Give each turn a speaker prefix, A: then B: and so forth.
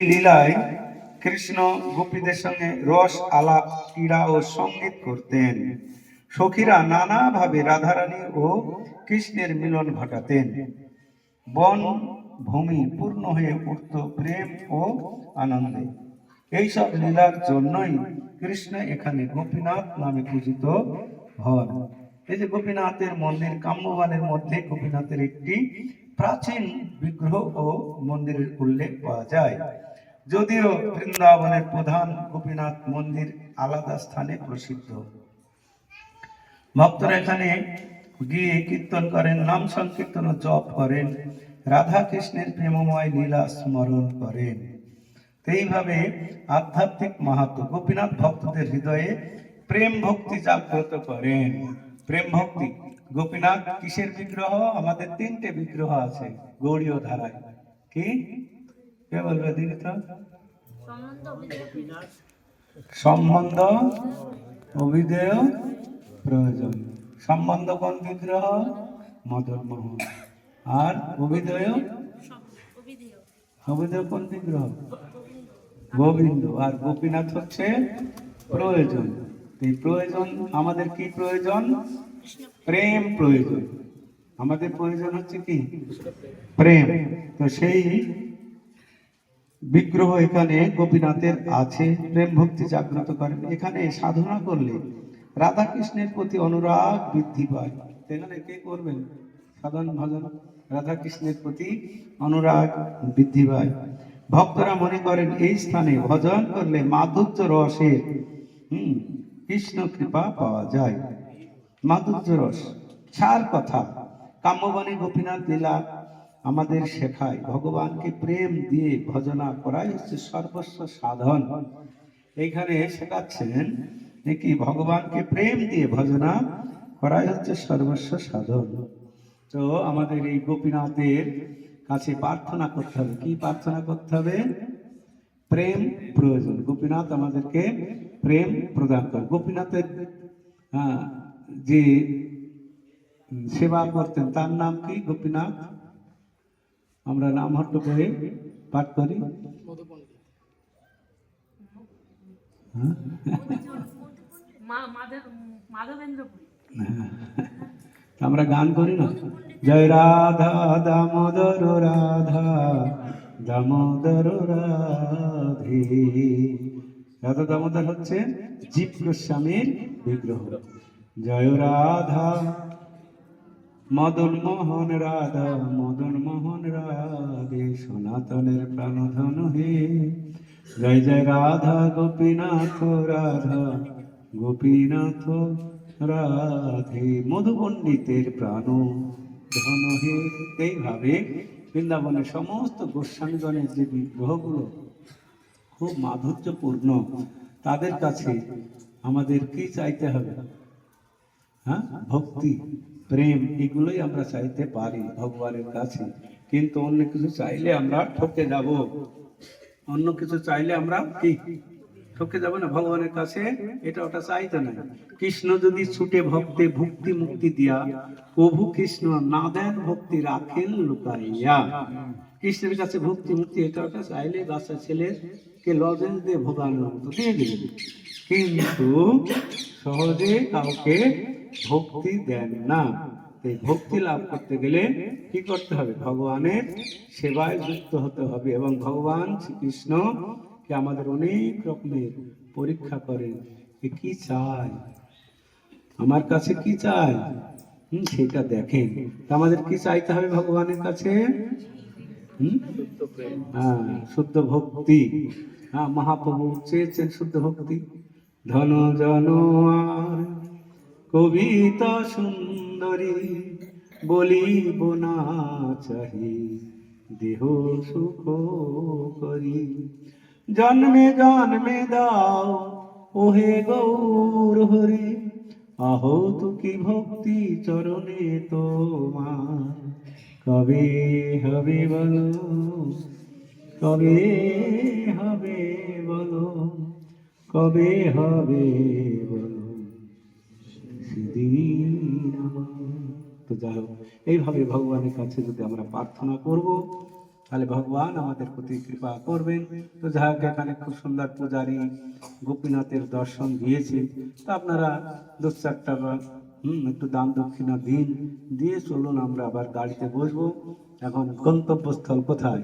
A: লীলায় কৃষ্ণ গোপীদের সঙ্গে রস আলাপ ক্রীড়া ও সঙ্গীত করতেন। সখীরা নানাভাবে রাধারানী ও কৃষ্ণের মিলন ঘটাতেন। বন ভূমি পূর্ণ হয়ে উঠত প্রেম ও আনন্দে। এইসব লীলার জন্যই কৃষ্ণ এখানে গোপীনাথ নামে পূজিত হন। এই যে গোপীনাথের মন্দির, কাম্যবানের মধ্যে গোপীনাথের একটি প্রাচীন বিগ্রহ ও মন্দিরের উল্লেখ পাওয়া যায়। যদিও বৃন্দাবনের প্রধান গোপীনাথ মন্দির আলাদা স্থানে প্রসিদ্ধ। ভক্তরা এখানে গিয়ে কীর্তন করেন, নাম সংকীর্তন ও জপ করেন, রাধা কৃষ্ণের প্রেমময় লীলা স্মরণ করেন। এইভাবে আধ্যাত্মিক মাহাত্ম্য গোপীনাথ ভক্তদের হৃদয়ে প্রেম ভক্তি জাগ্রত করেন। প্রেম ভক্তি গোপীনাথ কিসের বিগ্রহ? আমাদের তিনটে বিগ্রহ আছে গৌড়ীয় ধারায়। কি কে বলবে দিদি? তো সম্বন্ধ, অভিধেয়, প্রয়োজন। সম্বন্ধ কোন বিগ্রহ? মদন মোহন। আর অভিধেয়? অভিধেয় কোন বিগ্রহ? গোবিন্দ। আর গোপীনাথ হচ্ছে প্রয়োজন। এই প্রয়োজন আমাদের কি প্রয়োজন? প্রেম প্রয়োজন। আমাদের প্রয়োজন হচ্ছে কি? প্রেম। তো সেই বিগ্রহ এখানে গোপীনাথের আছে, প্রেম ভক্তি জাগ্রত করেন। এখানে সাধনা করলে রাধা কৃষ্ণের প্রতি অনুরাগ বৃদ্ধি পায়। এখানে কে করবেন সাধন ভজন? রাধা কৃষ্ণের প্রতি অনুরাগ বৃদ্ধি পায়। ভক্তরা মনে করেন এই স্থানে ভজন করলে মাধুর্য রসের কৃষ্ণ কৃপা পাওয়া যায়। মাধুর্য রস সার কথা। কাম্যবাণী গোপীনাথ লীলা আমাদের শেখায় ভগবানকে প্রেম দিয়ে ভজনা করাই হচ্ছে সর্বস্ব সাধন। এইখানে শেখাচ্ছেন কি ভগবানকে প্রেম দিয়ে ভজনা করাই হচ্ছে সর্বস্ব সাধন। তো আমাদের এই গোপীনাথের কাছে প্রার্থনা করতে হবে। কি প্রার্থনা করতে হবে? প্রেম প্রয়োজন। গোপীনাথ আমাদেরকে প্রেম প্রদান করে। গোপীনাথের যে সেবা করতেন তার নাম কি? গোপীনাথ। আমরা নাম হট্ট করে পাঠ করি। আমরা গান করি না? জয় রাধা দামোদর রাধা দামোদর রাধে। রাধা দামোদর হচ্ছে জীব গোস্বামীর বিগ্রহ। জয় রাধা মদন মোহন রাধা মদন মোহন রাধে সনাতনের প্রাণধন হে। জয় জয় রাধা গোপীনাথ রাধা গোপীনাথ রাধে মধু পণ্ডিতের প্রাণ ধন হে। এইভাবে বৃন্দাবনের সমস্ত গোস্বামীগণের যে বিগ্রহগুলো খুব মাধুর্যপূর্ণ, তাদের কাছে আমাদের কি চাইতে হবে? ভক্তি, প্রেম, এগুলোই আমরা চাইতে পারি ভগবানের কাছে। কিন্তু অন্য কিছু চাইলে আমরা ঠকে যাব। অন্য কিছু চাইলে আমরা কি ঠকে যাব না? ভগবানের কাছে এটা ওটা চাইতে না। কৃষ্ণ যদি ছুটে ভক্তে ভক্তি মুক্তি দিয়া, প্রভু কৃষ্ণ না দেন ভক্তি রাখেন লুকাইয়া। কৃষ্ণের কাছে ভক্তি মুক্তি এটা ওটা চাইলে বাচ্চা ছেলেকে লজেন্স দিয়ে ভোগানোর মতো দিয়ে দিলেন, কিন্তু সহজে কাউকে ভক্তি দেন না। এই ভক্তি লাভ করতে গেলে কি করতে হবে? ভগবানের সেবায় যুক্ত হতে হবে। এবং ভগবান শ্রীকৃষ্ণ কে আমাদের অনেক রকমের পরীক্ষা করেন। কি চায়, আমার কাছে কি চায়, সেটা দেখেন। আমাদের কি চাইতে হবে ভগবানের কাছে? শুদ্ধ ভক্তি। মহাপ্রভু চেয়েছেন শুদ্ধ ভক্তি। ধন জন আর কবিতা সুন্দরী বলিব না চাহি দেহ সুখ করি। জন্মে জন্মে দাও ওহে গৌর হরি, আহত কি ভক্তি চরণে তোমার। কবে হবে বলো, কবে হবে বলো, কবে হবে বলো সেদিন। তো যাই হোক, এইভাবে ভগবানের কাছে যদি আমরা প্রার্থনা করব, তাহলে ভগবান আমাদের প্রতি কৃপা করবেন। তো যাই হোক, এখানে খুব সুন্দর পূজারী গোপীনাথের দর্শন দিয়েছে। তো আপনারা 2-4 টাকা একটু দান দক্ষিণা দিন, দিয়ে চলুন আমরা আবার গাড়িতে বসবো। এখন গন্তব্যস্থল কোথায়?